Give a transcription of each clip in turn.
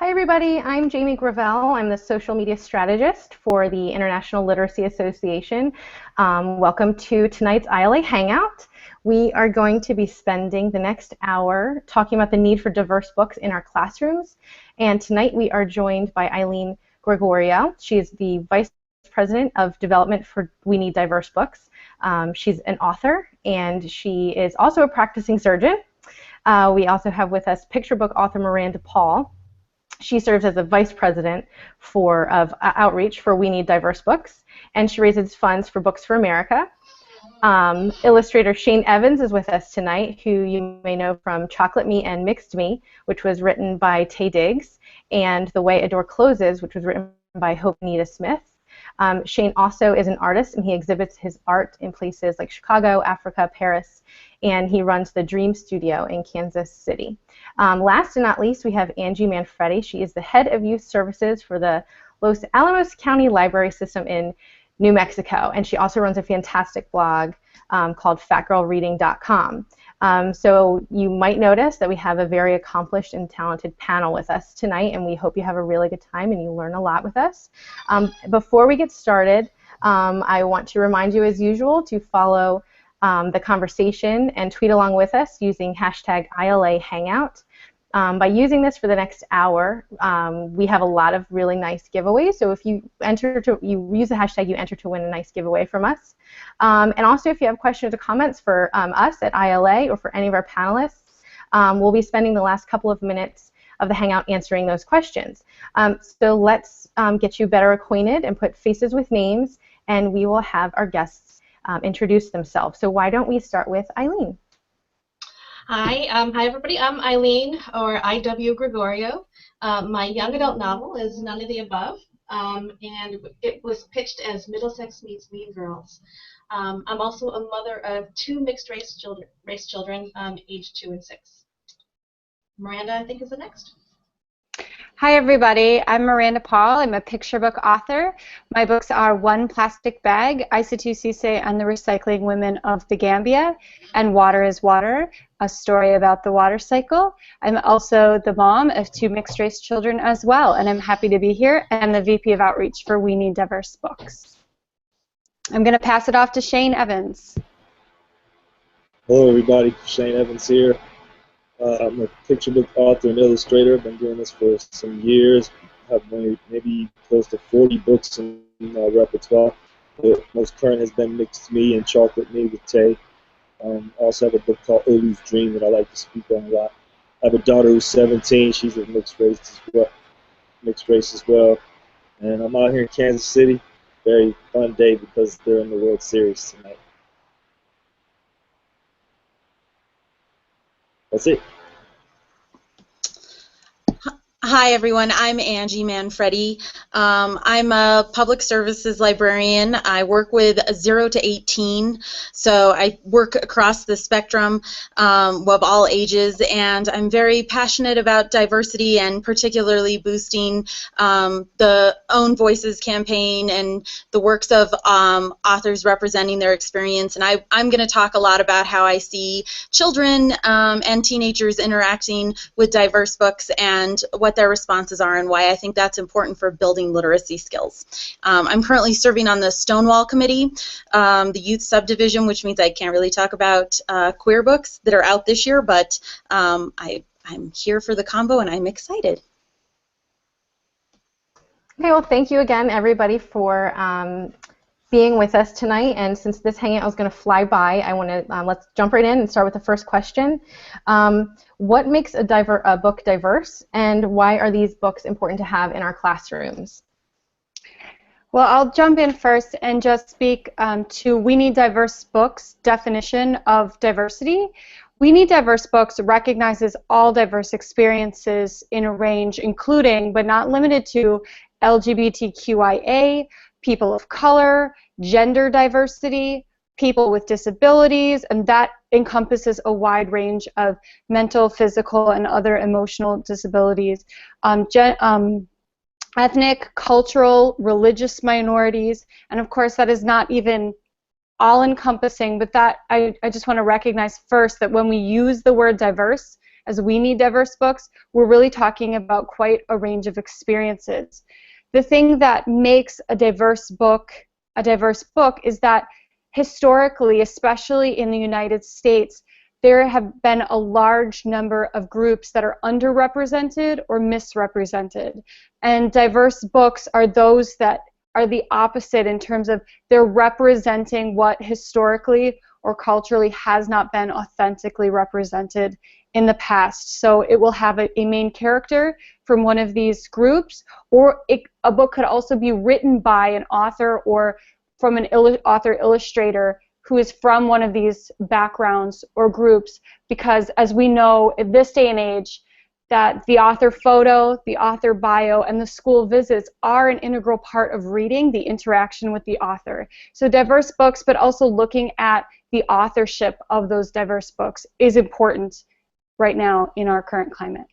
Hi everybody, I'm Jamie Gravel. I'm the social media strategist for the International Literacy Association. Welcome to tonight's ILA Hangout. We are going to be spending the next hour talking about the need for diverse books in our classrooms. And tonight we are joined by Eileen Gregorio. She is the Vice President of Development for We Need Diverse Books. She's an author and she is also a practicing surgeon. We also have with us picture book author Miranda Paul. She serves as a vice president of outreach for We Need Diverse Books, and she raises funds for Books for America. Illustrator Shane Evans is with us tonight, who you may know from Chocolate Me and Mixed Me, which was written by Tay Diggs, and The Way a Door Closes, which was written by Hope Nita Smith. Shane also is an artist, and he exhibits his art in places like Chicago, Africa, Paris, and he runs the Dream Studio in Kansas City. Last and not least, we have Angie Manfredi. She is the head of youth services for the Los Alamos County Library System in New Mexico, and she also runs a fantastic blog called fatgirlreading.com. So you might notice that we have a very accomplished and talented panel with us tonight, and we hope you have a really good time and you learn a lot with us. Before we get started, I want to remind you, as usual, to follow the conversation and tweet along with us using hashtag ILA Hangout. By using this for the next hour, we have a lot of really nice giveaways. So if you use the hashtag, you enter to win a nice giveaway from us. And also, if you have questions or comments for us at ILA or for any of our panelists, we'll be spending the last couple of minutes of the Hangout answering those questions. So let's get you better acquainted and put faces with names, and we will have our guests introduce themselves. So why don't we start with Eileen? Hi everybody. I'm Eileen, or I.W. Gregorio. My young adult novel is None of the Above, and it was pitched as Middlesex Meets Mean Girls. I'm also a mother of two mixed race children, aged 2 and 6. Miranda, I think, is the next. Hi everybody, I'm Miranda Paul. I'm a picture book author. My books are One Plastic Bag, Isatu Sise and the Recycling Women of the Gambia, and Water is Water, a story about the water cycle. I'm also the mom of two mixed race children as well, and I'm happy to be here, and I'm the VP of Outreach for We Need Diverse Books. I'm going to pass it off to Shane Evans. Hello everybody, Shane Evans here. I'm a picture book author and illustrator. I've been doing this for some years. I have maybe close to 40 books in my repertoire. The most current has been Mixed Me and Chocolate Me with Tay. I also have a book called Olu's Dream that I like to speak on a lot. I have a daughter who's 17. She's a mixed race as well. And I'm out here in Kansas City. Very fun day because they're in the World Series tonight. That's it. Hi everyone, I'm Angie Manfredi. I'm a public services librarian. I work with 0 to 18, so I work across the spectrum of all ages, and I'm very passionate about diversity and particularly boosting the Own Voices campaign and the works of authors representing their experience. And I'm going to talk a lot about how I see children and teenagers interacting with diverse books and what their responses are and why I think that's important for building literacy skills. I'm currently serving on the Stonewall Committee, the youth subdivision, which means I can't really talk about queer books that are out this year, but I'm here for the combo and I'm excited. Okay, well, thank you again, everybody, for being with us tonight. And since this hangout is going to fly by, I want to let's jump right in and start with the first question. What makes a book diverse, and why are these books important to have in our classrooms? Well, I'll jump in first and just speak to We Need Diverse Books' definition of diversity. We Need Diverse Books recognizes all diverse experiences in a range, including but not limited to LGBTQIA, people of color, gender diversity, people with disabilities, and that encompasses a wide range of mental, physical, and other emotional disabilities, ethnic, cultural, religious minorities, and of course that is not even all-encompassing, but that I just want to recognize first that when we use the word diverse, as we need diverse books, we're really talking about quite a range of experiences. The thing that makes a diverse book is that historically, especially in the United States, there have been a large number of groups that are underrepresented or misrepresented. And diverse books are those that are the opposite in terms of they're representing what historically or culturally has not been authentically represented in the past. So it will have a main character from one of these groups, or a book could also be written by an author or from an author-illustrator who is from one of these backgrounds or groups, because as we know in this day and age, that the author photo, the author bio, and the school visits are an integral part of reading, the interaction with the author. So diverse books, but also looking at the authorship of those diverse books is important right now in our current climate.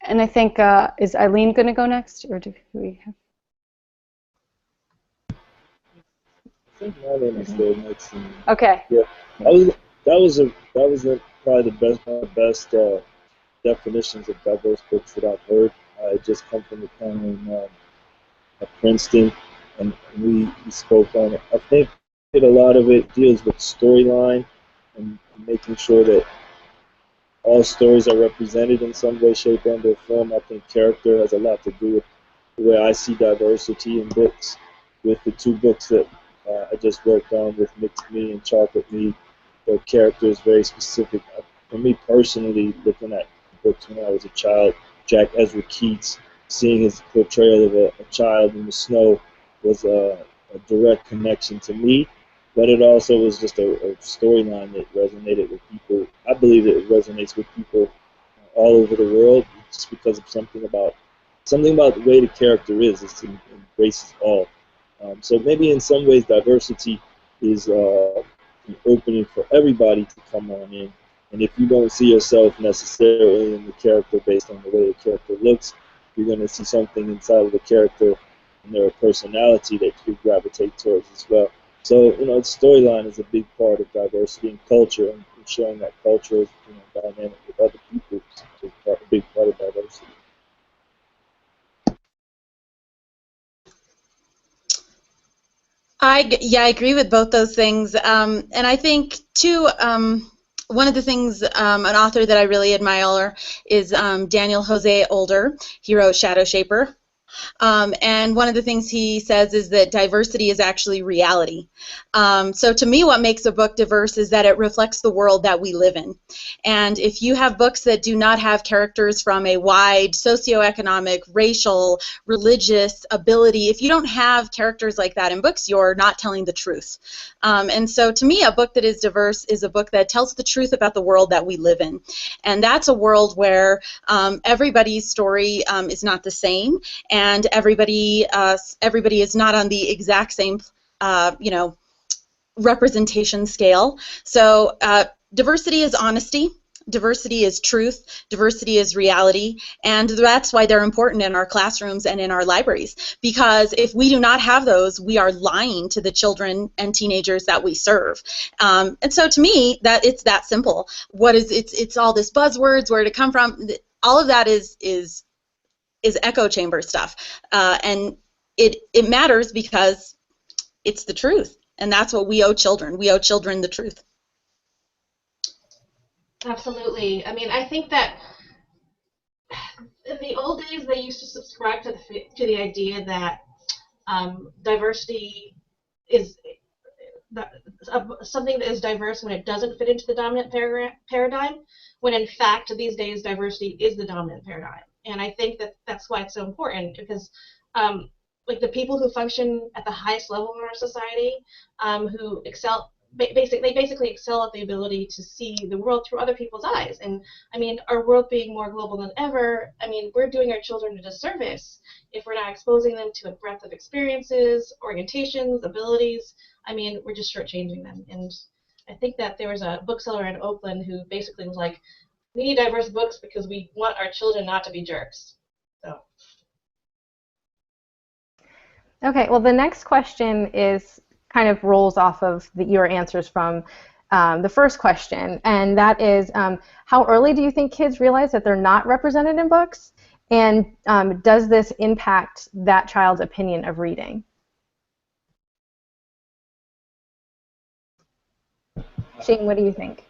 And I think, is Eileen going to go next, or do we have? I think my name is still next. Okay. Yeah, that was probably the best definitions of diverse books that I've heard. I just come from the panel at Princeton, and we spoke on it. I think that a lot of it deals with storyline and making sure that all stories are represented in some way, shape, and/or form. I think character has a lot to do with the way I see diversity in books. With the two books that I just worked on with Mixed Me and Chocolate Me, the character is very specific. For me personally, looking at books when I was a child, Jack Ezra Keats, seeing his portrayal of a child in the snow was a direct connection to me, but it also was just a storyline that resonated with people. I believe that it resonates with people all over the world just because of something about the way the character is. It embraces all. So maybe in some ways diversity is an opening for everybody to come on in. And if you don't see yourself necessarily in the character based on the way the character looks, you're going to see something inside of the character and their personality that you gravitate towards as well. So, storyline is a big part of diversity and culture, and showing that culture is dynamic with other people is a big part of diversity. I agree with both those things. And I think, too, one of the things, an author that I really admire is Daniel Jose Older. He wrote Shadow Shaper. And one of the things he says is that diversity is actually reality. So to me, what makes a book diverse is that it reflects the world that we live in. And if you have books that do not have characters from a wide socioeconomic, racial, religious ability, if you don't have characters like that in books, you're not telling the truth. And so to me, a book that is diverse is a book that tells the truth about the world that we live in. And that's a world where everybody's story is not the same, and everybody is not on the exact same, representation scale. So diversity is honesty. Diversity is truth, diversity is reality, and that's why they're important in our classrooms and in our libraries, because if we do not have those, we are lying to the children and teenagers that we serve. And so to me, that it's that simple. It's all this buzzwords, where did it come from? All of that is echo chamber stuff, and it matters because it's the truth, and that's what we owe children. We owe children the truth. Absolutely. I mean, I think that in the old days they used to subscribe to the idea that diversity is something that is diverse when it doesn't fit into the dominant paradigm, when in fact these days diversity is the dominant paradigm. And I think that that's why it's so important, because like the people who function at the highest level in our society, who excel, they basically excel at the ability to see the world through other people's eyes. And I mean, our world being more global than ever, I mean, we're doing our children a disservice if we're not exposing them to a breadth of experiences, orientations, abilities. I mean, we're just shortchanging them. And I think that there was a bookseller in Oakland who basically was like, we need diverse books because we want our children not to be jerks. So. Okay, well, the next question is kind of rolls off of your answers from the first question, and that is, how early do you think kids realize that they're not represented in books? And does this impact that child's opinion of reading? Shane, what do you think?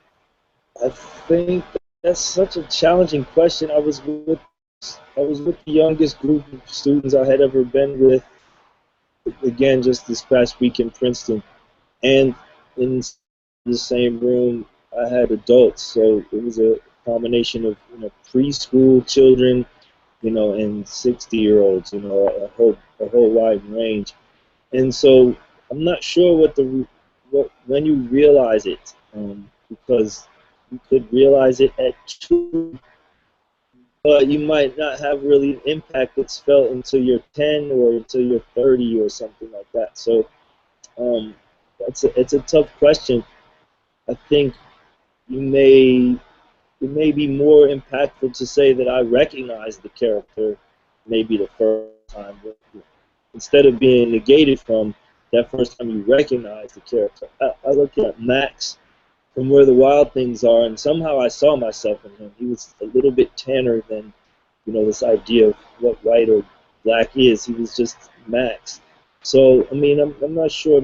I think that's such a challenging question. I was with the youngest group of students I had ever been with, again, just this past week in Princeton. And in the same room, I had adults. So it was a combination of, preschool children, and 60-year-olds, a whole wide range. And so I'm not sure when you realize it, because you could realize it at 2, but you might not have really an impact that's felt until you're 10 or until you're 30 or something like that. So it's a tough question. I think it may be more impactful to say that I recognize the character maybe the first time, instead of being negated from that first time you recognize the character. I look at Max from Where the Wild Things Are, and somehow I saw myself in him. He was a little bit tanner than, this idea of what white or black is. He was just Max. So, I mean, I'm not sure.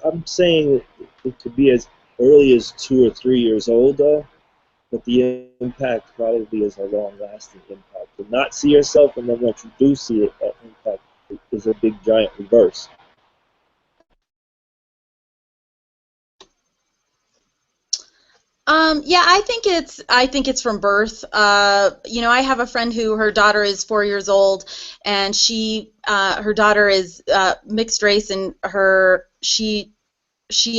I'm saying it could be as early as 2 or 3 years old, though, but the impact probably is a long-lasting impact. To not see yourself, and then once you do see it, that impact is a big, giant reverse. Yeah, I think it's from birth. I have a friend who her daughter is 4 years old, and her daughter is mixed race, and she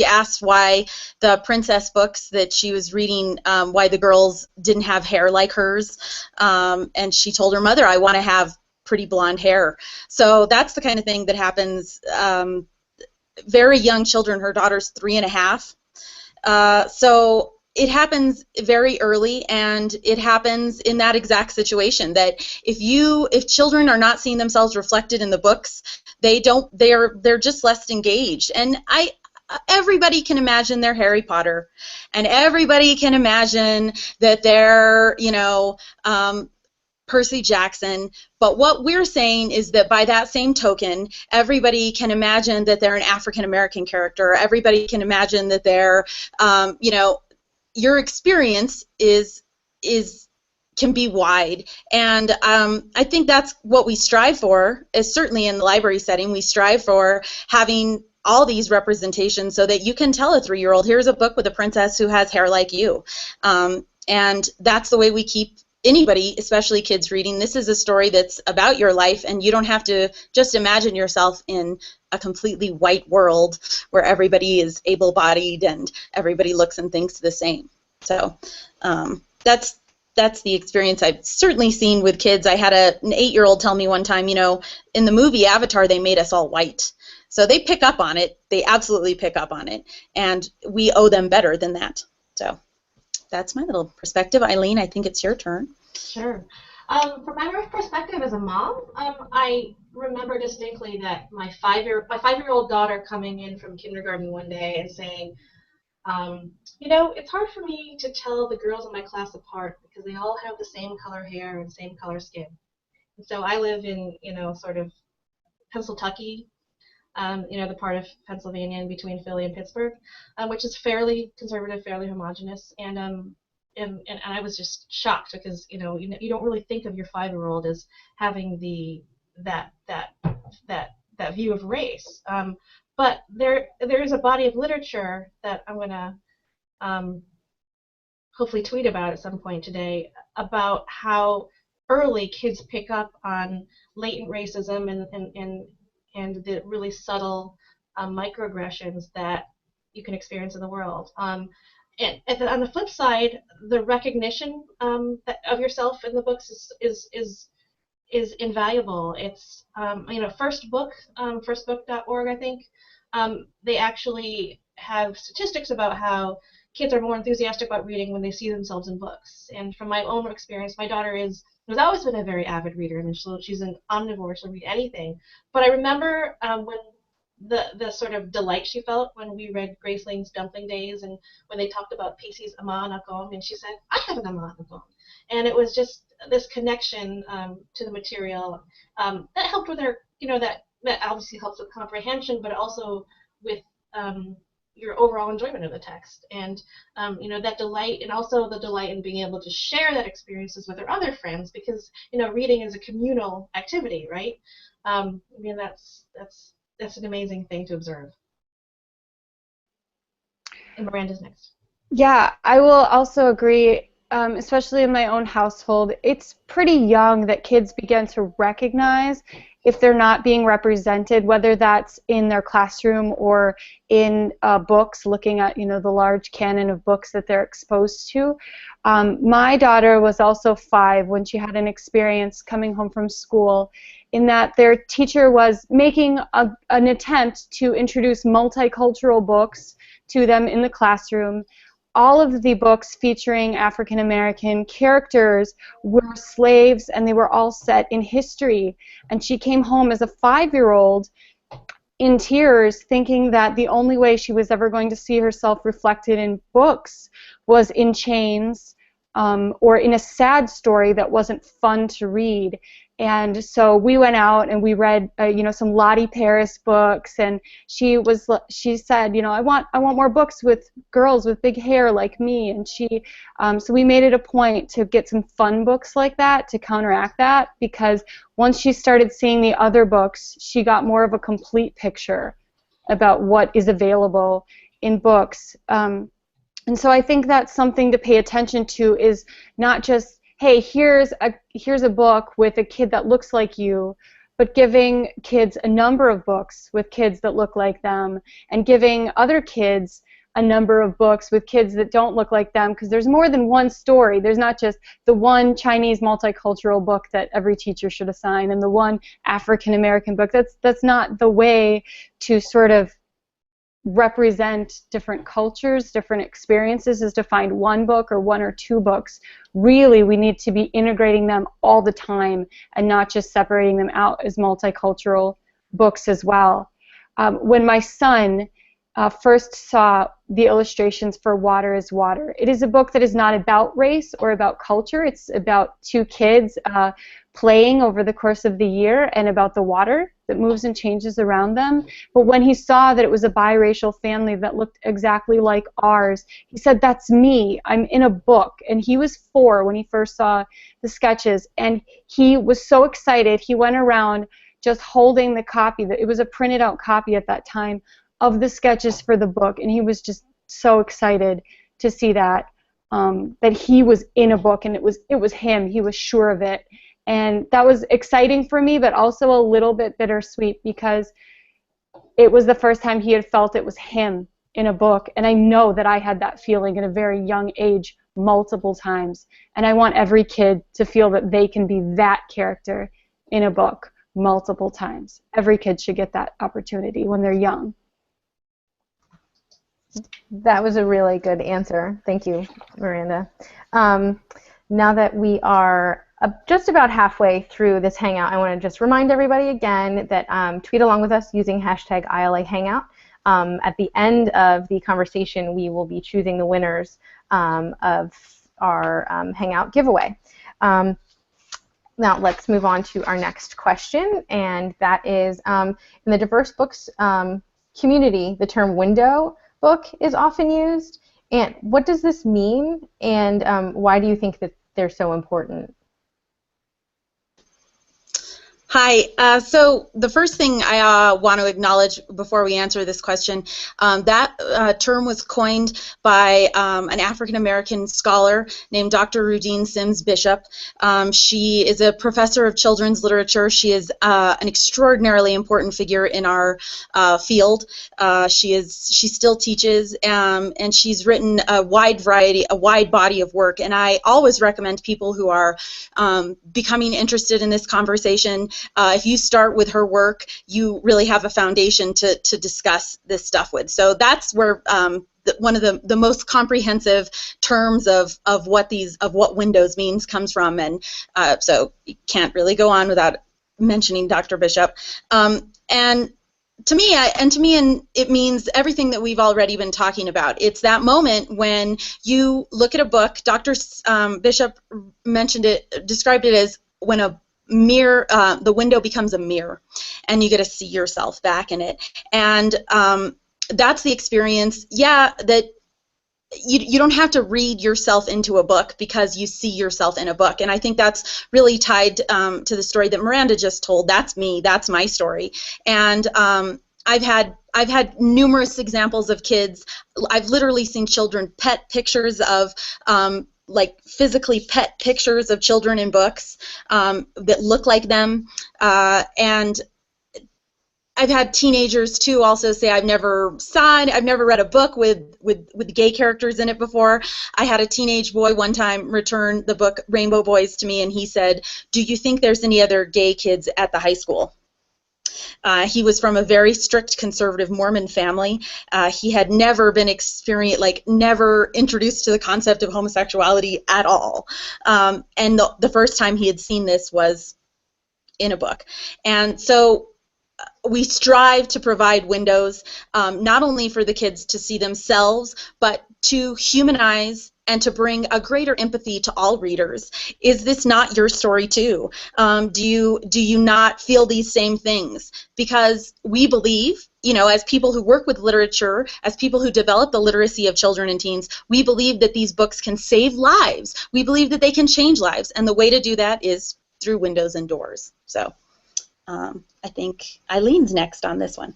asked why the princess books that she was reading, why the girls didn't have hair like hers, and she told her mother, "I want to have pretty blonde hair." So that's the kind of thing that happens. Very young children. Her daughter's 3.5. So it happens very early, and it happens in that exact situation, that if children are not seeing themselves reflected in the books, they're just less engaged. And everybody can imagine they're Harry Potter, and everybody can imagine that they're Percy Jackson, but what we're saying is that by that same token, everybody can imagine that they're an African American character. Everybody can imagine that they're your experience can be wide, and I think that's what we strive for. Is certainly in the library setting, we strive for having all these representations so that you can tell a 3-year-old, here's a book with a princess who has hair like you, and that's the way we keep anybody, especially kids, reading. This is a story that's about your life, and you don't have to just imagine yourself in a completely white world where everybody is able-bodied and everybody looks and thinks the same. So that's the experience I've certainly seen with kids. I had an 8-year-old tell me one time, in the movie Avatar, they made us all white. So they pick up on it. They absolutely pick up on it, and we owe them better than that. So that's my little perspective. Eileen, I think it's your turn. Sure. From my perspective as a mom, I remember distinctly that my 5-year-old daughter coming in from kindergarten one day and saying, it's hard for me to tell the girls in my class apart because they all have the same color hair and same color skin. And so I live in, sort of Pennsylvania, the part of Pennsylvania in between Philly and Pittsburgh, which is fairly conservative, fairly homogenous, and I was just shocked because you don't really think of your 5-year-old as having that view of race, but there is a body of literature that I'm going to hopefully tweet about at some point today about how early kids pick up on latent racism and the really subtle microaggressions that you can experience in the world. And on the flip side, the recognition of yourself in the books is invaluable. It's firstbook.org, I think. They actually have statistics about how kids are more enthusiastic about reading when they see themselves in books. And from my own experience, my daughter has always been a very avid reader, and she's an omnivore. She'll read anything. But I remember when the sort of delight she felt when we read Grace Lane's Dumpling Days, and when they talked about Pacey's Ama Nagong, and she said, I have an Ama Nagong. And it was just this connection to the material that helped with her, that obviously helps with comprehension, but also with your overall enjoyment of the text. And, that delight, and also the delight in being able to share that experiences with her other friends, because, reading is a communal activity, right? That's an amazing thing to observe. And Miranda's next. Yeah, I will also agree, especially in my own household. It's pretty young that kids begin to recognize if they're not being represented, whether that's in their classroom or in books, looking at the large canon of books that they're exposed to. My daughter was also 5 when she had an experience coming home from school in that their teacher was making an attempt to introduce multicultural books to them in the classroom. All of the books featuring African American characters were slaves, and they were all set in history. And she came home as a 5-year-old in tears, thinking that the only way she was ever going to see herself reflected in books was in chains or in a sad story that wasn't fun to read. And so we went out and we read, some Lottie Paris books, and she said, I want more books with girls with big hair like me. And so we made it a point to get some fun books like that to counteract that, because once she started seeing the other books, she got more of a complete picture about what is available in books. And so I think that's something to pay attention to, is not just, hey, here's a book with a kid that looks like you, but giving kids a number of books with kids that look like them, and giving other kids a number of books with kids that don't look like them, because there's more than one story. There's not just the one Chinese multicultural book that every teacher should assign and the one African American book. That's not the way to sort of represent different cultures, different experiences, is to find one book or one or two books. Really, we need to be integrating them all the time and not just separating them out as multicultural books as well. When my son first saw the illustrations for Water is Water, it is a book that is not about race or about culture. It's about 2 kids playing over the course of the year, and about the water that moves and changes around them. But when he saw that it was a biracial family that looked exactly like ours, he said, that's me, I'm in a book. And he was 4 when he first saw the sketches, and he was so excited. He went around just holding the copy, it was a printed out copy at that time, of the sketches for the book, and he was just so excited to see that he was in a book, and it was him. He was sure of it. And that was exciting for me, but also a little bit bittersweet, because it was the first time he had felt it was him in a book. And I know that I had that feeling at a very young age multiple times. And I want every kid to feel that they can be that character in a book multiple times. Every kid should get that opportunity when they're young. That was a really good answer. Thank you, Miranda. Now that we are just about halfway through this Hangout, I want to just remind everybody again that tweet along with us using hashtag ILA Hangout. At the end of the conversation, we will be choosing the winners of our Hangout giveaway. Now let's move on to our next question, and that is, in the diverse books community, the term window book is often used. And what does this mean, and why do you think that they're so important? Hi. So the first thing I want to acknowledge before we answer this question, that term was coined by an African-American scholar named Dr. Rudine Sims Bishop. She is a professor of children's literature. She is an extraordinarily important figure in our field. She still teaches, and she's written a wide body of work. And I always recommend people who are becoming interested in this conversation, if you start with her work, you really have a foundation to discuss this stuff with. So that's where one of the most comprehensive terms of what windows means comes from, and so you can't really go on without mentioning Dr. Bishop. And to me, and it means everything that we've already been talking about. It's that moment when you look at a book. Dr. Bishop described it as when a mirror, the window becomes a mirror, and you get to see yourself back in it. And that's the experience. Yeah, that you don't have to read yourself into a book because you see yourself in a book. And I think that's really tied to the story that Miranda just told. That's me. That's my story. And I've had numerous examples of kids. I've literally seen children pet pictures of like physically pet pictures of children in books that look like them. And I've had teenagers too also say, I've never read a book with gay characters in it before. I had a teenage boy one time return the book Rainbow Boys to me, and he said, "Do you think there's any other gay kids at the high school?" He was from a very strict conservative Mormon family. He had never been never introduced to the concept of homosexuality at all. And the first time he had seen this was in a book. And so we strive to provide windows not only for the kids to see themselves, but to humanize and to bring a greater empathy to all readers. Is this not your story too? Do you not feel these same things? Because we believe, as people who work with literature, as people who develop the literacy of children and teens, we believe that these books can save lives. We believe that they can change lives, and the way to do that is through windows and doors. So I think Eileen's next on this one.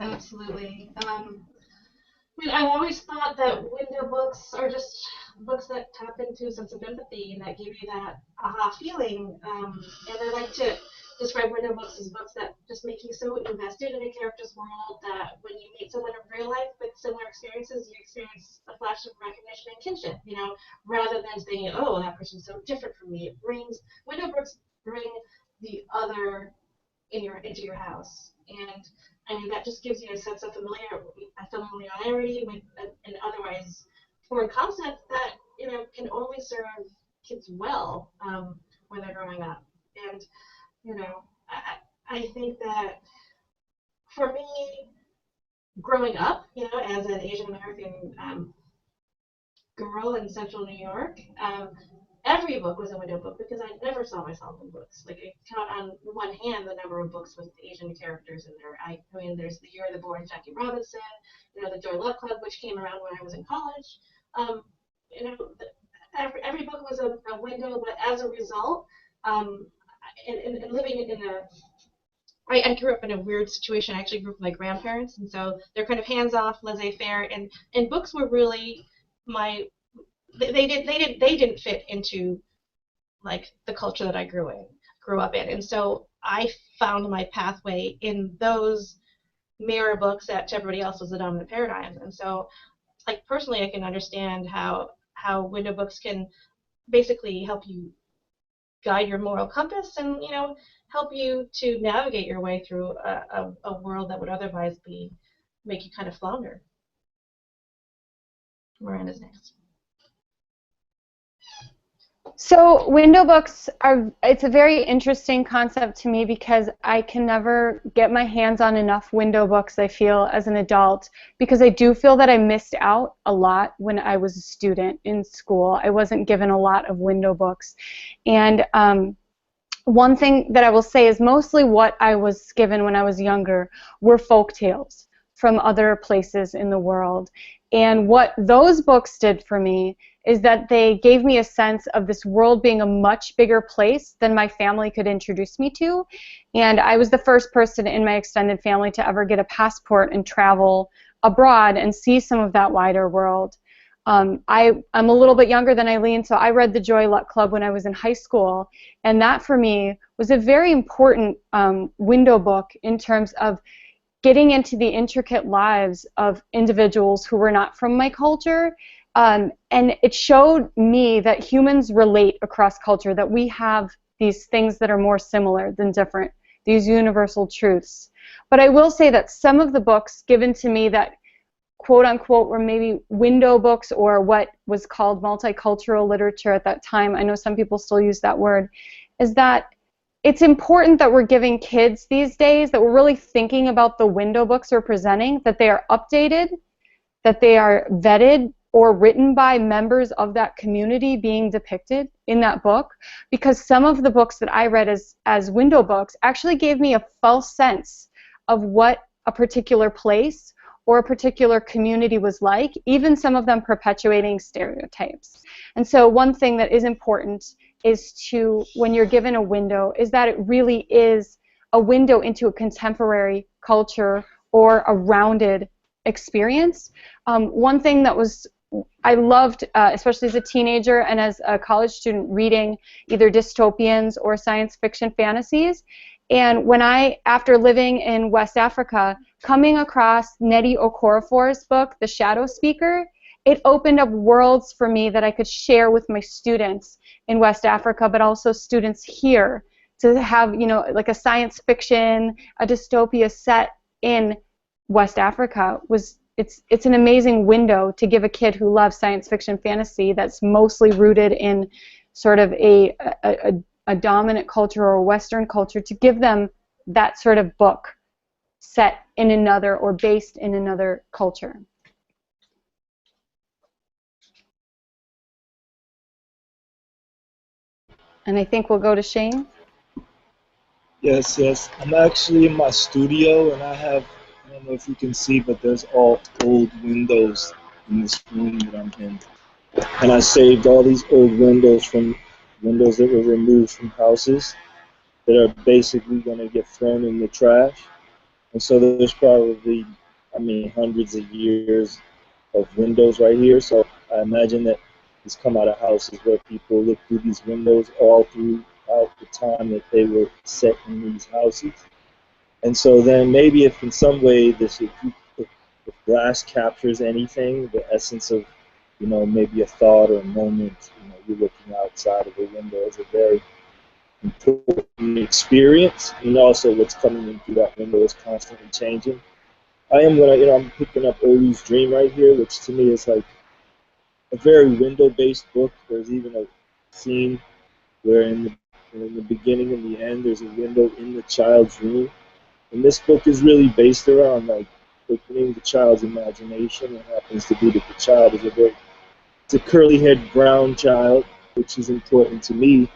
Absolutely. I've always thought that window books are just books that tap into a sense of empathy and that give you that aha feeling. And I like to describe window books as books that just make you so invested in a character's world that when you meet someone in real life with similar experiences, you experience a flash of recognition and kinship, rather than saying, oh, that person's so different from me. Window books bring the other into your house, and that just gives you a sense of familiarity with an otherwise foreign concept that can only serve kids well when they're growing up. And I think that for me, growing up, as an Asian American girl in Central New York, every book was a window book because I never saw myself in books. Like, I count on one hand the number of books with Asian characters in there. I mean, there's The Year of the Born Jackie Robinson, the Joy Luck Club, which came around when I was in college. Every book was a window, but as a result, and living in I grew up in a weird situation. I actually grew up with my grandparents, and so they're kind of hands-off, laissez-faire, and books were really they didn't fit into like the culture that I grew up in, and so I found my pathway in those mirror books that to everybody else was the dominant paradigm. And so, like, personally, I can understand how window books can basically help you guide your moral compass and help you to navigate your way through a world that would otherwise make you kind of flounder. Miranda's next. So window books it's a very interesting concept to me because I can never get my hands on enough window books, I feel, as an adult, because I do feel that I missed out a lot when I was a student in school. I wasn't given a lot of window books. And one thing that I will say is mostly what I was given when I was younger were folk tales from other places in the world. And what those books did for me is that they gave me a sense of this world being a much bigger place than my family could introduce me to. And I was the first person in my extended family to ever get a passport and travel abroad and see some of that wider world. I'm a little bit younger than Eileen, so I read the Joy Luck Club when I was in high school, and that for me was a very important window book in terms of getting into the intricate lives of individuals who were not from my culture. And it showed me that humans relate across culture, that we have these things that are more similar than different, these universal truths. But I will say that some of the books given to me that quote-unquote were maybe window books or what was called multicultural literature at that time, I know some people still use that word, is that it's important that we're giving kids these days, that we're really thinking about the window books we're presenting, that they are updated, that they are vetted or written by members of that community being depicted in that book, because some of the books that I read as window books actually gave me a false sense of what a particular place or a particular community was like, even some of them perpetuating stereotypes. And so one thing that is important is to, when you're given a window, is that it really is a window into a contemporary culture or a rounded experience. One thing that I loved, especially as a teenager and as a college student, reading either dystopians or science fiction fantasies. And when after living in West Africa, coming across Nnedi Okorafor's book, The Shadow Speaker, it opened up worlds for me that I could share with my students in West Africa, but also students here, to have, like a science fiction, a dystopia set in West Africa. It's an amazing window to give a kid who loves science fiction fantasy that's mostly rooted in sort of a dominant culture or Western culture, to give them that sort of book set in another or based in another culture. And I think we'll go to Shane. Yes. I'm actually in my studio, and I don't know if you can see, but there's all old windows in this room that I'm in. And I saved all these old windows from windows that were removed from houses that are basically going to get thrown in the trash. And so there's probably, hundreds of years of windows right here. So I imagine that it's come out of houses where people look through these windows all throughout the time that they were set in these houses. And so then maybe if in some way if glass captures anything, the essence of, maybe a thought or a moment, you're looking outside of the window is a very important experience, and also what's coming in through that window is constantly changing. I'm picking up Olu's Dream right here, which to me is like a very window-based book. There's even a scene where in the beginning and the end, there's a window in the child's room. And this book is really based around like opening the child's imagination. It happens to be that the child is it's a curly-haired brown child, which is important to me,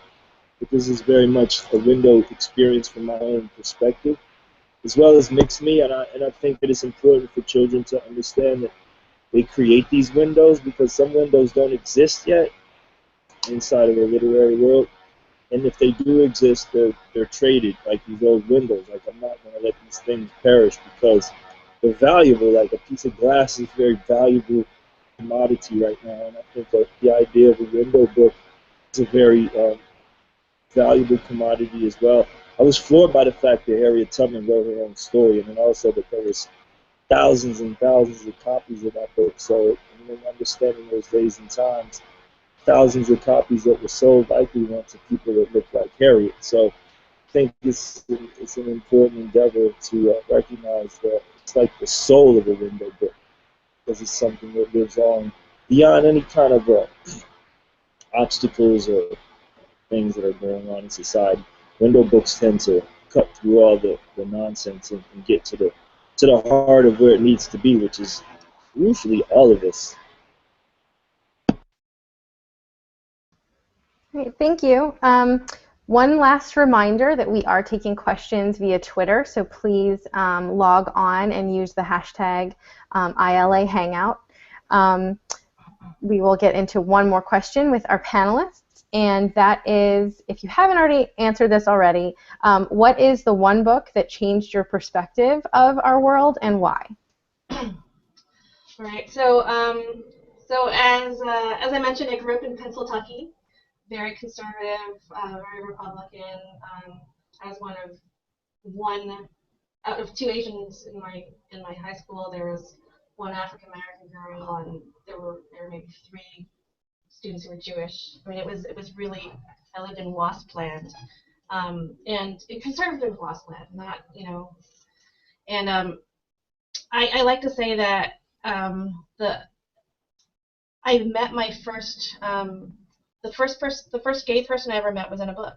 but this is very much a window experience from my own perspective, as well as mixed me. And I think that it's important for children to understand that they create these windows because some windows don't exist yet inside of the literary world. And if they do exist, they're traded, like these old windows. Like, I'm not going to let these things perish because they're valuable. Like, a piece of glass is a very valuable commodity right now. And I think that the idea of a window book is a very valuable commodity as well. I was floored by the fact that Harriet Tubman wrote her own story, and then also that there was thousands and thousands of copies of that book. So, understanding those days and times, thousands of copies that were sold likely went to people that looked like Harriet. So I think it's an important endeavor to recognize that it's like the soul of a window book, because it's something that lives on beyond any kind of obstacles or things that are going on in society. Window books tend to cut through all the nonsense and get to the heart of where it needs to be, which is usually all of us. Great, thank you. One last reminder that we are taking questions via Twitter, so please log on and use the hashtag ILA Hangout. We will get into one more question with our panelists, and that is, if you haven't already answered this already, what is the one book that changed your perspective of our world and why? Right. So as I mentioned, I grew up in Pennsylvania, very conservative, very Republican. I was one out of two Asians in my high school. There was one African American girl, and there were maybe three students who were Jewish. I mean, it was really, I lived in WASP-land, and conservative WASP-land, not, and I like to say that I met my first the first gay person I ever met was in a book,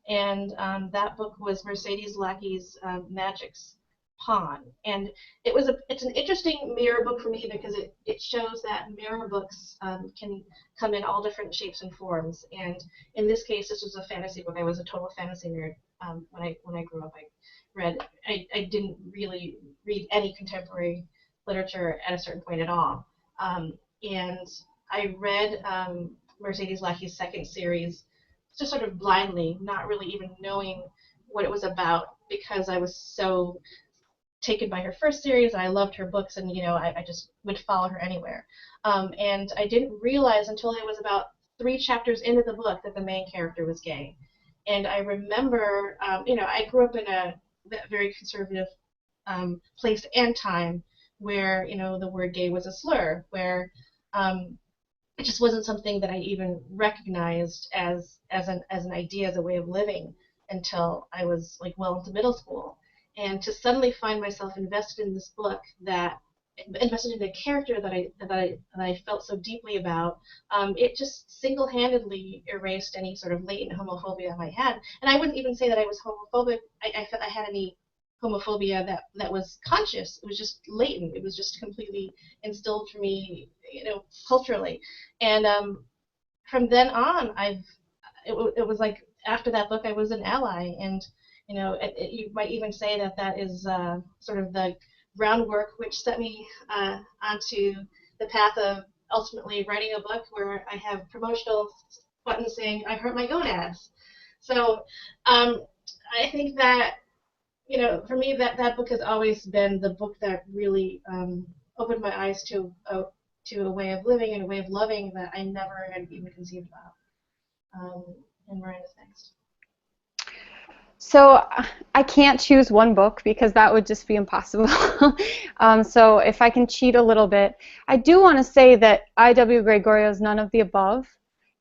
and that book was Mercedes Lackey's Magic's Pawn. And it's an interesting mirror book for me because it shows that mirror books can come in all different shapes and forms. And in this case, this was a fantasy book. I was a total fantasy nerd when I grew up. I didn't really read any contemporary literature at a certain point at all. And I read Mercedes Lackey's second series just sort of blindly, not really even knowing what it was about, because I was so taken by her first series, and I loved her books, and I just would follow her anywhere. And I didn't realize until I was about 3 chapters into the book that the main character was gay. And I remember, I grew up in a very conservative place and time where the word gay was a slur, where it just wasn't something that I even recognized as an idea, as a way of living, until I was like well into middle school. And to suddenly find myself invested in this book, invested in a character that I felt so deeply about, it just single-handedly erased any sort of latent homophobia I might have. And I wouldn't even say that I was homophobic. I felt I had any homophobia that was conscious. It was just latent. It was just completely instilled for me, culturally. And from then on, it was like after that book, I was an ally. And you might even say that is sort of the groundwork which set me onto the path of ultimately writing a book where I have promotional buttons saying I hurt my gonads. So I think that for me that book has always been the book that really opened my eyes to a way of living and a way of loving that I never had even conceived about. And Miranda's next. So I can't choose one book because that would just be impossible. So if I can cheat a little bit, I do want to say that I.W. Gregorio's None of the Above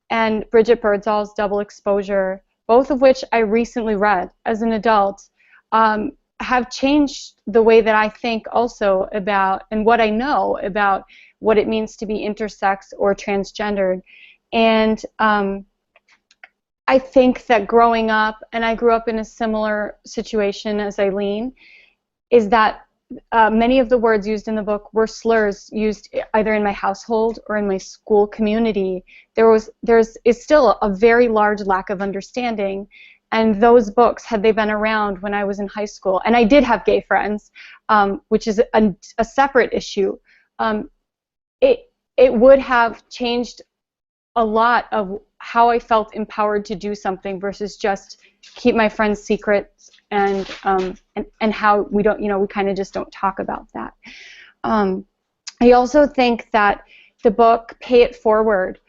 and Bridget Birdsall's Double Exposure, both of which I recently read as an adult, have changed the way that I think also about and what I know about what it means to be intersex or transgendered. And I think that growing up, and I grew up in a similar situation as Eileen, is that many of the words used in the book were slurs used either in my household or in my school community. There's still a very large lack of understanding, and those books, had they been around when I was in high school, and I did have gay friends, which is a separate issue, it would have changed a lot of how I felt empowered to do something versus just keep my friends' secrets and how we don't, we kind of just don't talk about that. I also think that the book Pay It Forward,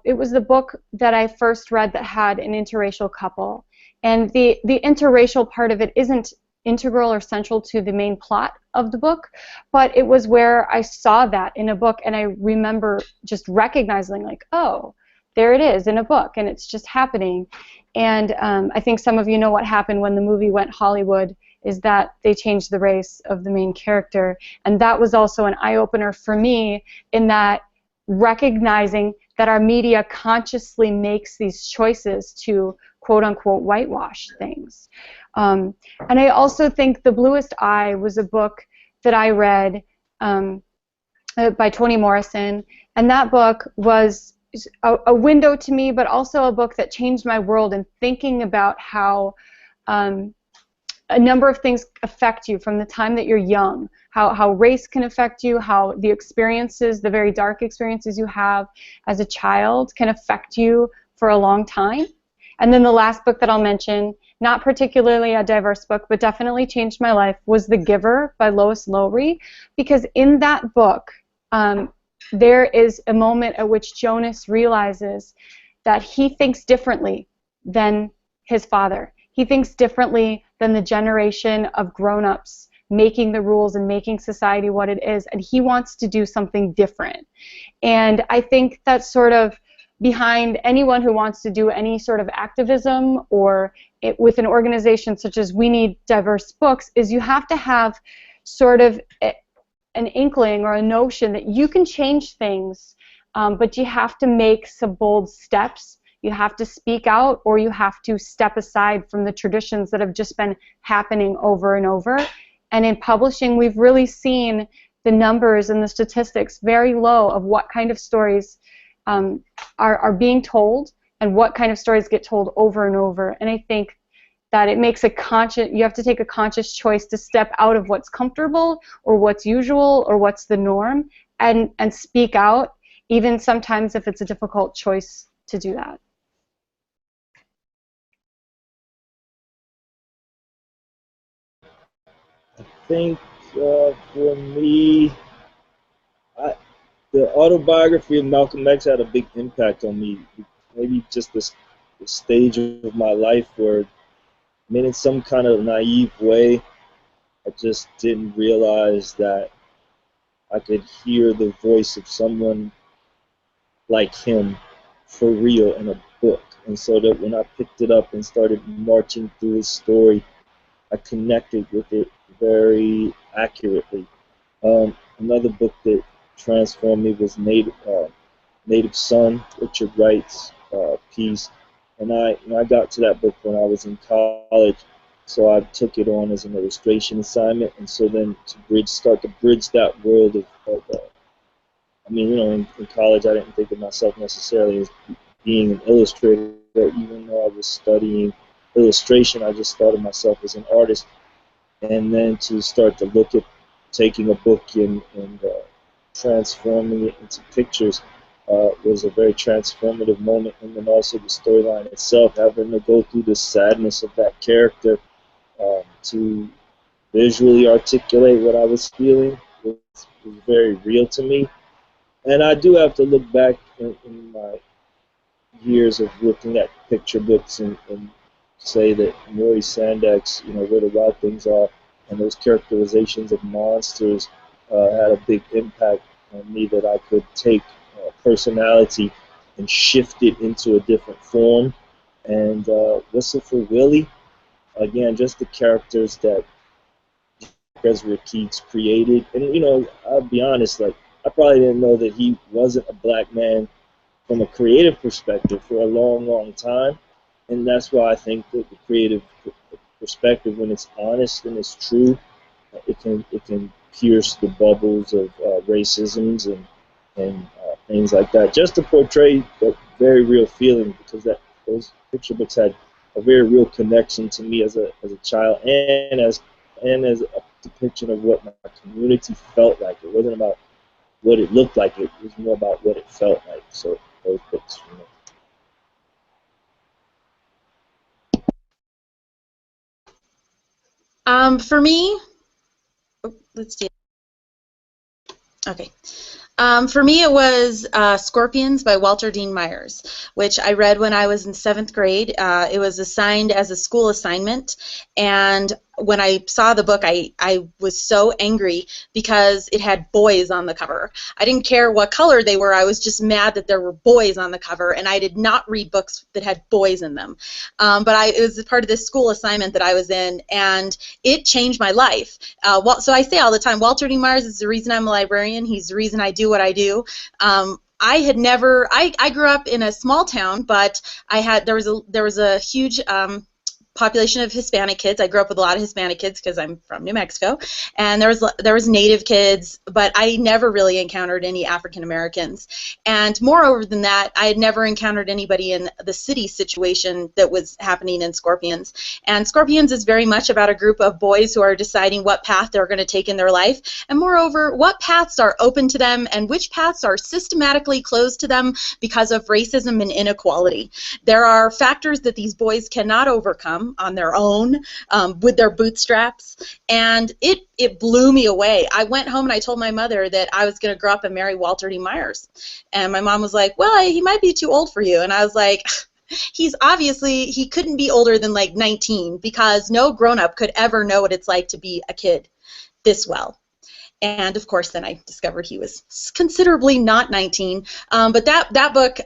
it was the book that I first read that had an interracial couple, and the interracial part of it isn't integral or central to the main plot of the book, but it was where I saw that in a book, and I remember just recognizing, like, oh, there it is in a book, and it's just happening. And I think some of you know what happened when the movie went Hollywood, is that they changed the race of the main character, and that was also an eye-opener for me, in that recognizing that our media consciously makes these choices to quote-unquote whitewash things. And I also think The Bluest Eye was a book that I read by Toni Morrison, and that book was a window to me, but also a book that changed my world in thinking about how a number of things affect you from the time that you're young, how race can affect you, how the experiences, the very dark experiences you have as a child can affect you for a long time. And then the last book that I'll mention, not particularly a diverse book, but definitely changed my life, was The Giver by Lois Lowry, because in that book, there is a moment at which Jonas realizes that he thinks differently than his father. He thinks differently than the generation of grown-ups making the rules and making society what it is, and he wants to do something different. And I think that's sort of behind anyone who wants to do any sort of activism or with an organization such as We Need Diverse Books, is you have to have sort of an inkling or a notion that you can change things, but you have to make some bold steps You have to speak out, or you have to step aside from the traditions that have just been happening over and over. And in publishing, we've really seen the numbers and the statistics very low of what kind of stories are being told and what kind of stories get told over and over. And I think that it makes you have to take a conscious choice to step out of what's comfortable or what's usual or what's the norm and speak out, even sometimes if it's a difficult choice to do that. I think for me, the autobiography of Malcolm X had a big impact on me. Maybe just this stage of my life where, I mean, in some kind of naive way, I just didn't realize that I could hear the voice of someone like him for real in a book. And so that when I picked it up and started marching through his story, I connected with it very accurately. Another book that transformed me was Native Son, Richard Wright's piece. And I got to that book when I was in college, so I took it on as an illustration assignment. And so then to start to bridge that world of I mean, you know, in college I didn't think of myself necessarily as being an illustrator, even though I was studying illustration. I just thought of myself as an artist. And then to start to look at taking a book and transforming it into pictures was a very transformative moment. And then also the storyline itself, having to go through the sadness of that character to visually articulate what I was feeling was very real to me. And I do have to look back in my years of looking at picture books and say that Maurice Sandak's, you know, Where the Wild Things Are, and those characterizations of monsters had a big impact on me, that I could take personality and shift it into a different form. And Whistle for Willie, again, just the characters that Ezra Keats created. And, you know, I'll be honest, like, I probably didn't know that he wasn't a black man from a creative perspective for a long, long time. And that's why I think that the creative perspective, when it's honest and it's true, it can pierce the bubbles of racisms and things like that, just to portray a very real feeling, because those picture books had a very real connection to me as a child, and as a depiction of what my community felt like. It wasn't about what it looked like; it was more about what it felt like. So those books, you know. For me, let's see. Okay. For me, it was Scorpions by Walter Dean Myers, which I read when I was in 7th grade. It was assigned as a school assignment, and when I saw the book, I was so angry because it had boys on the cover. I didn't care what color they were. I was just mad that there were boys on the cover, and I did not read books that had boys in them. But it was part of this school assignment that I was in, and it changed my life. So I say all the time, Walter D. Myers is the reason I'm a librarian. He's the reason I do what I do. I grew up in a small town, but there was a huge population of Hispanic kids. I grew up with a lot of Hispanic kids because I'm from New Mexico, and there was Native kids, but I never really encountered any African Americans. And moreover than that, I had never encountered anybody in the city situation that was happening in Scorpions. And Scorpions is very much about a group of boys who are deciding what path they're going to take in their life, and moreover, what paths are open to them and which paths are systematically closed to them because of racism and inequality. There are factors that these boys cannot overcome on their own with their bootstraps, and it blew me away. I went home and I told my mother that I was going to grow up and marry Walter D. Myers, and my mom was like, well, he might be too old for you. And I was like, he couldn't be older than like 19, because no grown-up could ever know what it's like to be a kid this well. And of course, then I discovered he was considerably not 19. But that book,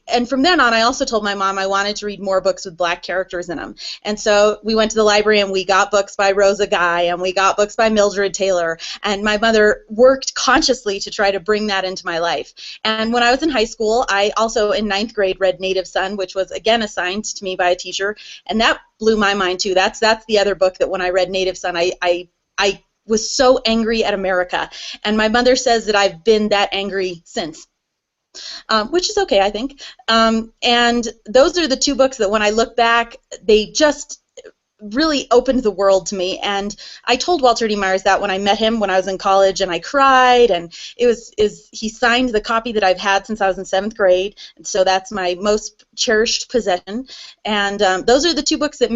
and from then on, I also told my mom I wanted to read more books with black characters in them. And so we went to the library and we got books by Rosa Guy and we got books by Mildred Taylor. And my mother worked consciously to try to bring that into my life. And when I was in high school, I also in 9th grade read Native Son, which was again assigned to me by a teacher, and that blew my mind too. That's the other book that when I read Native Son, I was so angry at America, and my mother says that I've been that angry since, which is okay, I think. And those are the two books that when I look back, they just really opened the world to me. And I told Walter D. Myers that when I met him when I was in college, and I cried, and he signed the copy that I've had since I was in 7th grade, and so that's my most cherished possession. And those are the two books that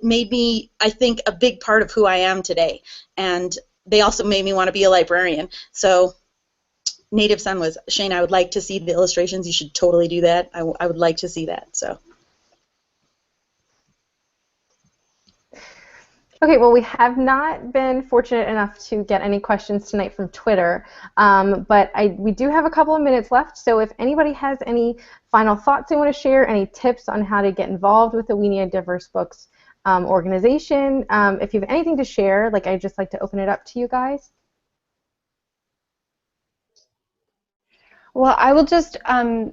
made me, I think, a big part of who I am today. And they also made me want to be a librarian. So Native Son was, Shane, I would like to see the illustrations. You should totally do that. I would like to see that. So. Okay, well, we have not been fortunate enough to get any questions tonight from Twitter, but we do have a couple of minutes left, so if anybody has any final thoughts they want to share, any tips on how to get involved with the We Need Diverse Books organization, if you have anything to share, I'd just like to open it up to you guys. Well, I will just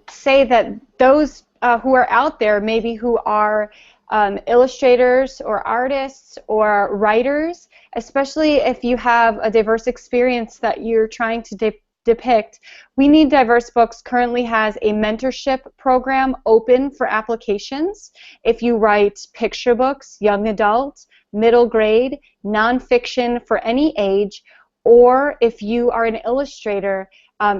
say that those who are out there, maybe who are illustrators or artists or writers, especially if you have a diverse experience that you're trying to depict, We Need Diverse Books currently has a mentorship program open for applications. If you write picture books, young adult, middle grade, nonfiction for any age, or if you are an illustrator,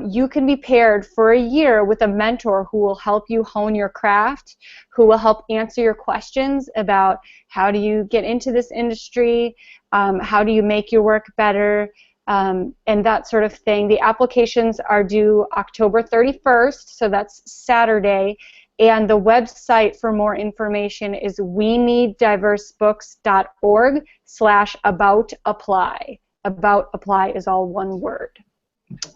you can be paired for a year with a mentor who will help you hone your craft, who will help answer your questions about how do you get into this industry, how do you make your work better, and that sort of thing. The applications are due October 31st, so that's Saturday, and the website for more information is weneeddiversebooks.org/aboutapply. About apply is all one word.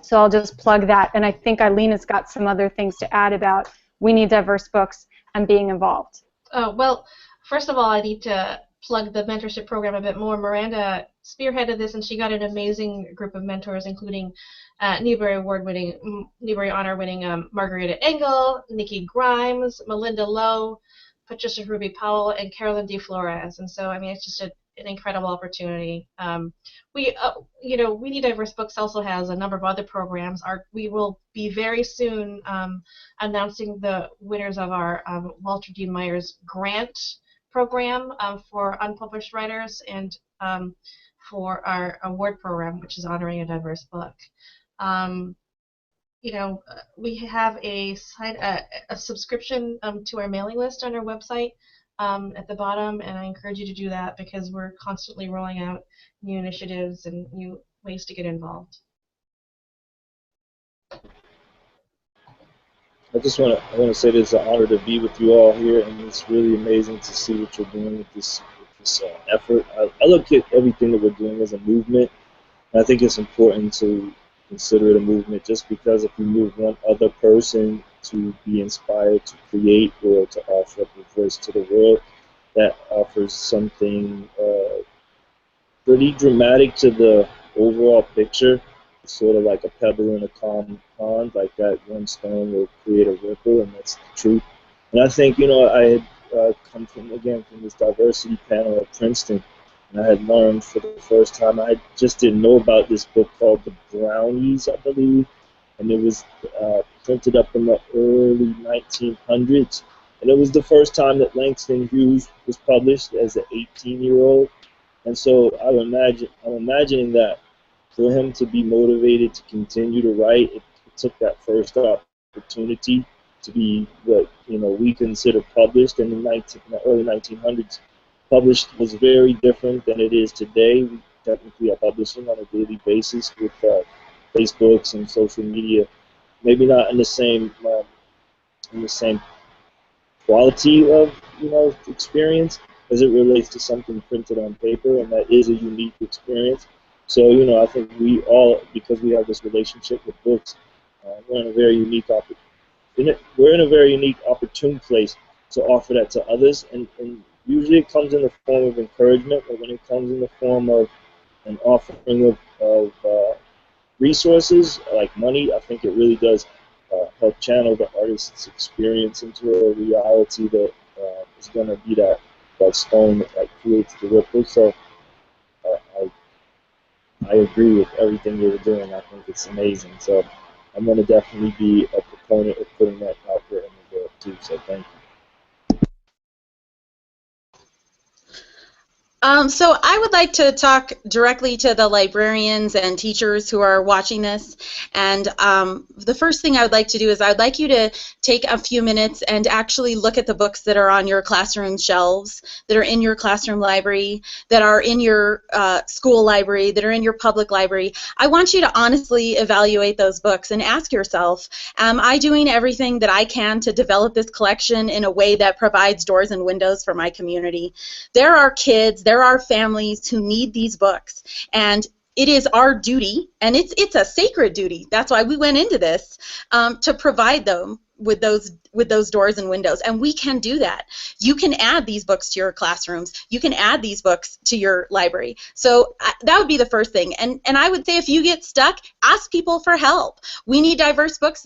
So I'll just plug that, and I think Eileen has got some other things to add about We Need Diverse Books and being involved. Oh, well, first of all, I need to plug the mentorship program a bit more. Miranda spearheaded this, and she got an amazing group of mentors, including Newbery Honor-winning Margarita Engel, Nikki Grimes, Melinda Lowe, Patricia Ruby Powell, and Carolyn D. Flores. And so, I mean, it's just an incredible opportunity. We Need Diverse Books also has a number of other programs. We will be very soon announcing the winners of our Walter D. Myers grant program for unpublished writers, and for our award program, which is honoring a diverse book. We have a subscription to our mailing list on our website at the bottom, and I encourage you to do that because we're constantly rolling out new initiatives and new ways to get involved. I want to say it's an honor to be with you all here, and it's really amazing to see what you're doing with this effort. I look at everything that we're doing as a movement, and I think it's important to consider it a movement just because if we move one other person to be inspired to create or to offer up a voice to the world, that offers something pretty dramatic to the overall picture. It's sort of like a pebble in a calm pond, like that one stone will create a ripple, and that's the truth. And I think, I had come from this diversity panel at Princeton, and I had learned for the first time, I just didn't know about this book called The Brownies, I believe, and it was printed up in the early 1900s, and it was the first time that Langston Hughes was published as an 18-year-old, and so I'm imagining that for him to be motivated to continue to write, it took that first opportunity to be what we consider published in the early 1900s. Published was very different than it is today. We technically are publishing on a daily basis with Facebooks and social media. Maybe not in the same quality of experience as it relates to something printed on paper, and that is a unique experience. So, you know, I think we all, because we have this relationship with books, we're in a very unique we're in a very unique, opportune place to offer that to others, and usually it comes in the form of encouragement, but when it comes in the form of an offering of resources like money, I think it really does help channel the artist's experience into a reality that is going to be that stone that like creates the ripple. So I agree with everything you were doing. I think it's amazing. So I'm going to definitely be a proponent of putting that out there in the world too. So thank you. So I would like to talk directly to the librarians and teachers who are watching this. And the first thing I would like to do is I would like you to take a few minutes and actually look at the books that are on your classroom shelves, that are in your classroom library, that are in your school library, that are in your public library. I want you to honestly evaluate those books and ask yourself, am I doing everything that I can to develop this collection in a way that provides doors and windows for my community? There are kids, there are families who need these books, and it is our duty, and it's a sacred duty, that's why we went into this, to provide them with those doors and windows, and we can do that. You can add these books to your classrooms. You can add these books to your library. So that would be the first thing. And I would say if you get stuck, ask people for help. We need diverse books.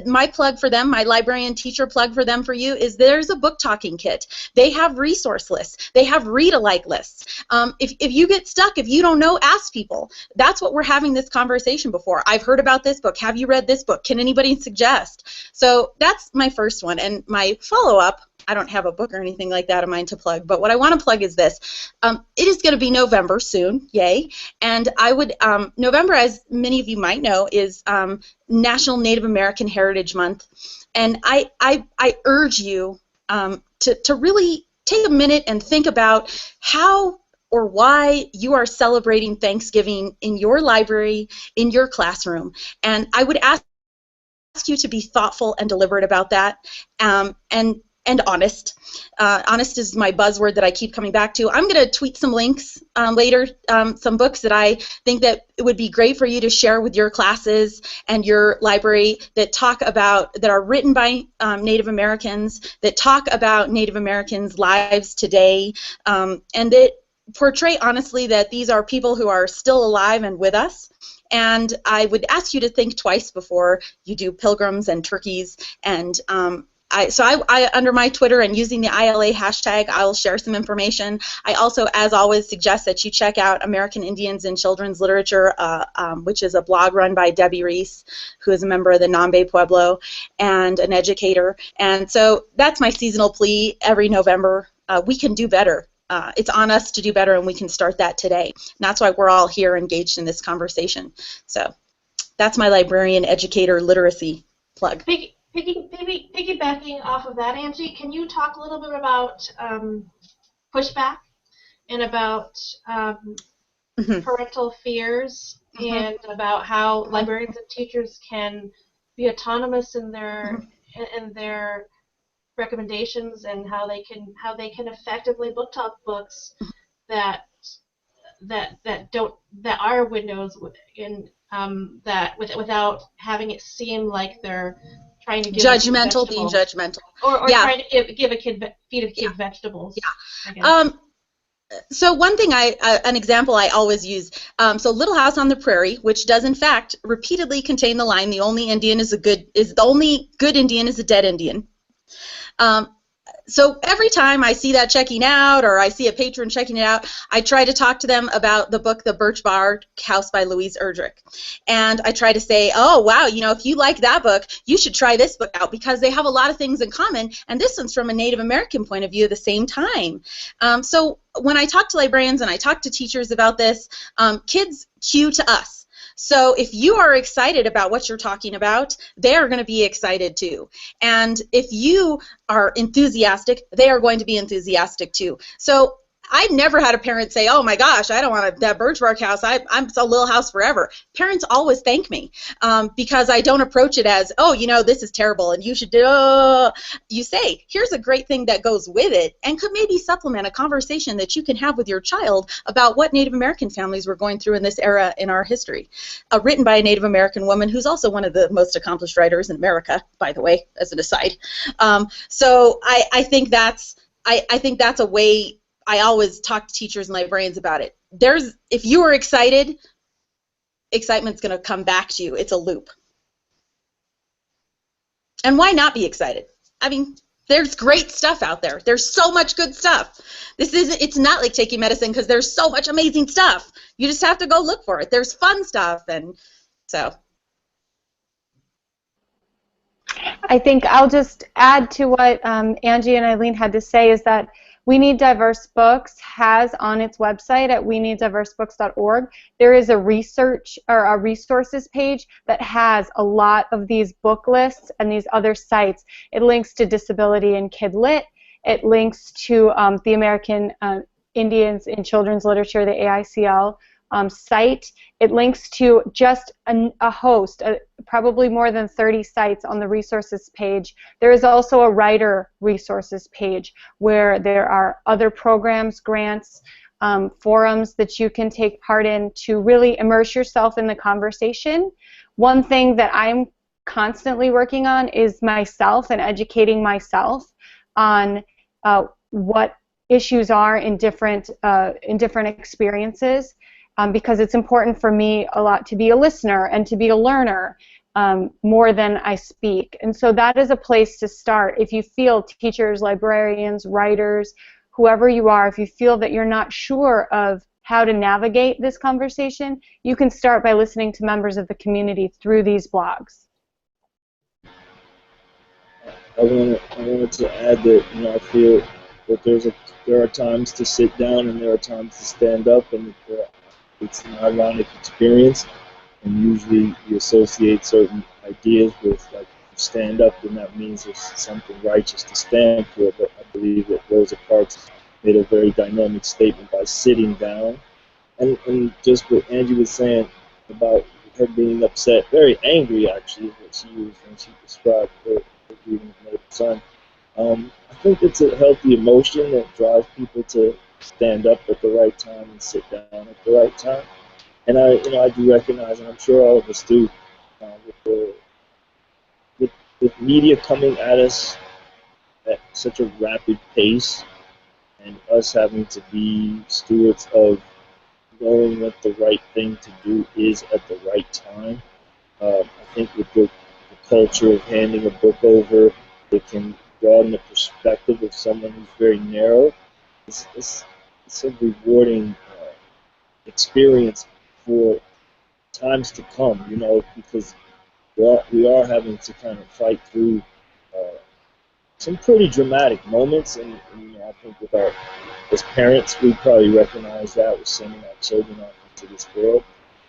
My plug for them, my librarian teacher plug for them for you is there's a book talking kit. They have resource lists. They have read-alike lists. If you get stuck, if you don't know, ask people. That's what we're having this conversation before. I've heard about this book. Have you read this book? Can anybody suggest? So that's my first one. And my follow-up, I don't have a book or anything like that of mine to plug, but what I want to plug is this. It is going to be November soon, yay, and I would, November, as many of you might know, is National Native American Heritage Month, and I urge you to really take a minute and think about how or why you are celebrating Thanksgiving in your library, in your classroom, and I would ask you to be thoughtful and deliberate about that, and honest. Honest is my buzzword that I keep coming back to. I'm going to tweet some links later, some books that I think that it would be great for you to share with your classes and your library that talk about, that are written by Native Americans, that talk about Native Americans' lives today, and that portray honestly that these are people who are still alive and with us. And I would ask you to think twice before you do pilgrims and turkeys. And I under my Twitter and using the ILA hashtag, I will share some information. I also, as always, suggest that you check out American Indians in Children's Literature, which is a blog run by Debbie Reese, who is a member of the Nambe Pueblo and an educator. And so that's my seasonal plea every November. We can do better. It's on us to do better, and we can start that today. And that's why we're all here engaged in this conversation. So that's my librarian educator literacy plug. Piggybacking off of that, Angie, can you talk a little bit about pushback and about parental fears and about how librarians and teachers can be autonomous in their recommendations and how they can effectively book talk books that are windows in without having it seem like they're trying to give judgmental, being judgmental, or trying to give a kid feed a kid vegetables. Yeah. So one thing an example I always use, so Little House on the Prairie, which does in fact repeatedly contain the line, the only good Indian is a dead Indian. So every time I see that checking out, or I see a patron checking it out, I try to talk to them about the book The Birch Bark House by Louise Erdrich. And I try to say, oh, wow, you know, if you like that book, you should try this book out because they have a lot of things in common, and this one's from a Native American point of view at the same time. So when I talk to librarians and I talk to teachers about this, kids cue to us. So if you are excited about what you're talking about, they are going to be excited too. And if you are enthusiastic, they are going to be enthusiastic too. So I never had a parent say, "Oh my gosh, I don't want that Birch Bark house. I'm a little house forever." Parents always thank me because I don't approach it as, "Oh, you know, this is terrible and you should do." You say, "Here's a great thing that goes with it," and could maybe supplement a conversation that you can have with your child about what Native American families were going through in this era in our history. Written by a Native American woman who's also one of the most accomplished writers in America, by the way, as an aside. So I think that's a way. I always talk to teachers and librarians about it. If you are excited, excitement's going to come back to you. It's a loop. And why not be excited? I mean, there's great stuff out there. There's so much good stuff. It's not like taking medicine because there's so much amazing stuff. You just have to go look for it. There's fun stuff, and so. I think I'll just add to what Angie and Eileen had to say is that We Need Diverse Books has on its website at weneeddiversebooks.org, there is a research or a resources page that has a lot of these book lists and these other sites. It links to Disability and Kid Lit. It links to the American Indians in Children's Literature, the AICL site. It links to just a host, probably more than 30 sites on the resources page. There is also a writer resources page where there are other programs, grants, forums that you can take part in to really immerse yourself in the conversation. One thing that I'm constantly working on is myself and educating myself on what issues are in different experiences. Because it's important for me a lot to be a listener and to be a learner more than I speak. And so that is a place to start. If you feel, teachers, librarians, writers, whoever you are, if you feel that you're not sure of how to navigate this conversation, you can start by listening to members of the community through these blogs. I wanted to add that, you know, I feel that there are times to sit down and there are times to stand up, and it's an ironic experience, and usually you associate certain ideas with, like, if you stand up, then that means there's something righteous to stand for. But I believe that Rosa Parks made a very dynamic statement by sitting down, and just what Angie was saying about her being upset, very angry actually, is what she used when she described her grieving her son. I think it's a healthy emotion that drives people to stand up at the right time and sit down at the right time. And I do recognize, and I'm sure all of us do, with media coming at us at such a rapid pace, and us having to be stewards of knowing what the right thing to do is at the right time. I think with the culture of handing a book over, it can broaden the perspective of someone who's very narrow. It's a rewarding experience for times to come, you know, because we are having to kind of fight through some pretty dramatic moments, and you know, I think as parents, we probably recognize that with sending our children out into this world.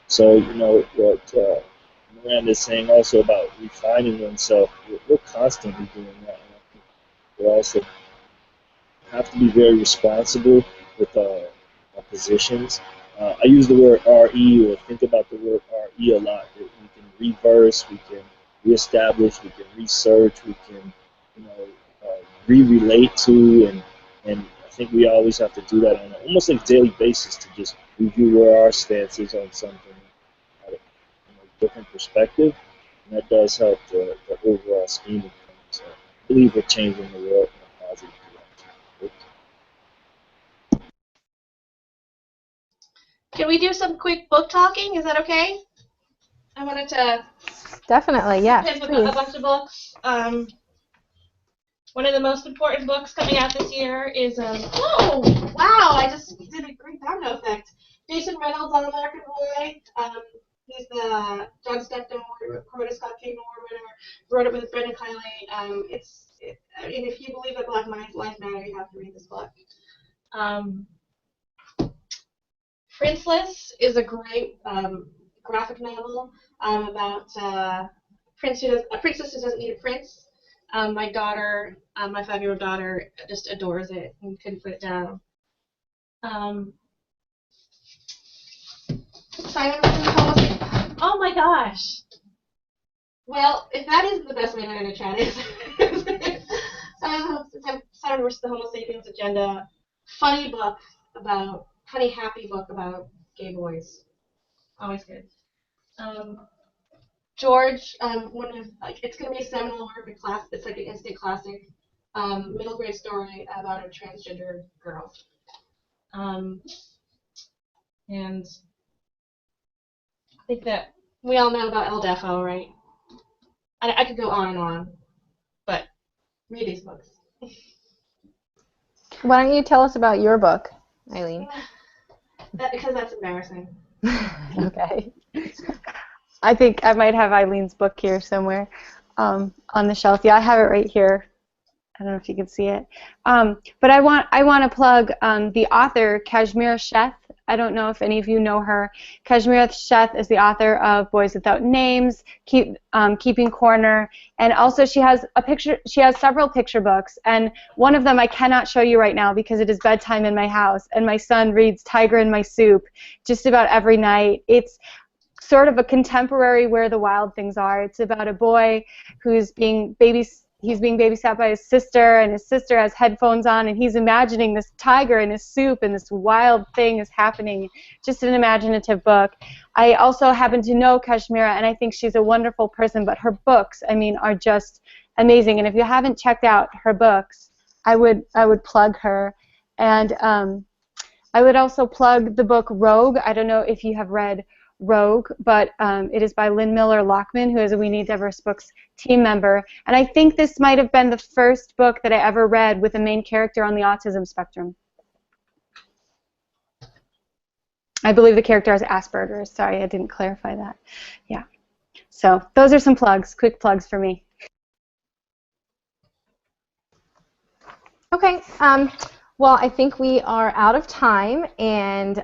So, you know, what Miranda is saying also about refining oneself, we're constantly doing that, and I think we also have to be very responsible with our positions. I use the word RE, or think about the word RE a lot. We can reverse, we can reestablish, we can research, we can, you know, re-relate to, and I think we always have to do that on almost like a daily basis to just review where our stance is on something at a different perspective, and that does help the overall scheme of things. So I believe we're changing the world in a positive direction. Can we do some quick book talking? Is that okay? I wanted to Definitely, yes, pick a please. bunch of books. One of the most important books coming out this year is oh wow! I just did a great domino effect. Jason Reynolds on American Boy. He's the John Steptoe Corona Scott King Award winner. Wrote it with Brendan Kiley. I mean, if you believe that Black Lives Matter, you have to read this book. Princeless is a great graphic novel about a princess who doesn't need a prince. My daughter, my 5-year-old daughter, just adores it and couldn't put it down. Simon was in the house. Oh my gosh. Well, if that is the best way to learn a chat is Simon versus the Homo sapiens agenda, funny book about, funny happy book about gay boys. Always good. George, one of, like, it's gonna be a seminal work, a class. It's like an instant classic, middle grade story about a transgender girl. And I think that we all know about El Defo, right? I could go on, but read these books. Why don't you tell us about your book, Eileen? Because that's embarrassing. Okay. I think I might have Eileen's book here somewhere on the shelf. Yeah, I have it right here. I don't know if you can see it. But I want to plug the author, Kashmira Sheth. I don't know if any of you know her. Kashmira Sheth is the author of Boys Without Names, Keeping Corner, and also she has several picture books, and one of them I cannot show you right now because it is bedtime in my house, and my son reads Tiger in My Soup just about every night. It's sort of a contemporary Where the Wild Things Are. It's about a boy who's being babysat by his sister, and his sister has headphones on, and he's imagining this tiger in his soup, and this wild thing is happening. Just an imaginative book. I also happen to know Kashmira, and I think she's a wonderful person, but her books, I mean, are just amazing. And if you haven't checked out her books, I would plug her. And I would also plug the book Rogue. I don't know if you have read Rogue, but it is by Lynn Miller Lockman, who is a We Need Diverse Books team member. And I think this might have been the first book that I ever read with a main character on the autism spectrum. I believe the character has Asperger's. Sorry, I didn't clarify that. Yeah. So those are some plugs, quick plugs for me. Okay. Well, I think we are out of time, and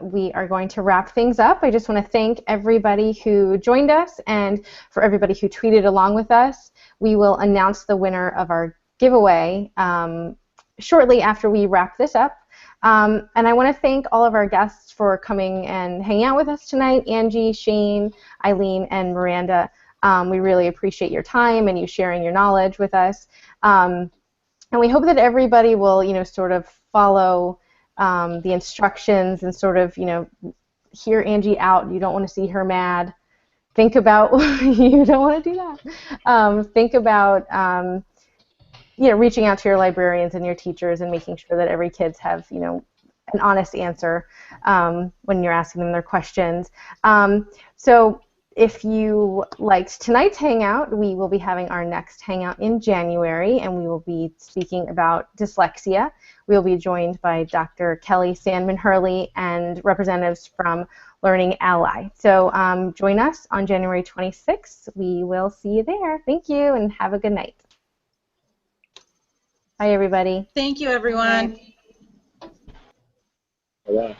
we are going to wrap things up. I just want to thank everybody who joined us, and for everybody who tweeted along with us. We will announce the winner of our giveaway shortly after we wrap this up. And I want to thank all of our guests for coming and hanging out with us tonight. Angie, Shane, Eileen, and Miranda. We really appreciate your time and you sharing your knowledge with us. And we hope that everybody will, sort of follow the instructions and sort of, hear Angie out. You don't want to see her mad. Think about, you don't want to do that. Think about, reaching out to your librarians and your teachers and making sure that every kid have, an honest answer when you're asking them their questions. So if you liked tonight's Hangout, we will be having our next Hangout in January, and we will be speaking about dyslexia. We will be joined by Dr. Kelly Sandman-Hurley and representatives from Learning Ally. So join us on January 26th. We will see you there. Thank you, and have a good night. Bye, everybody. Thank you, everyone. Bye-bye.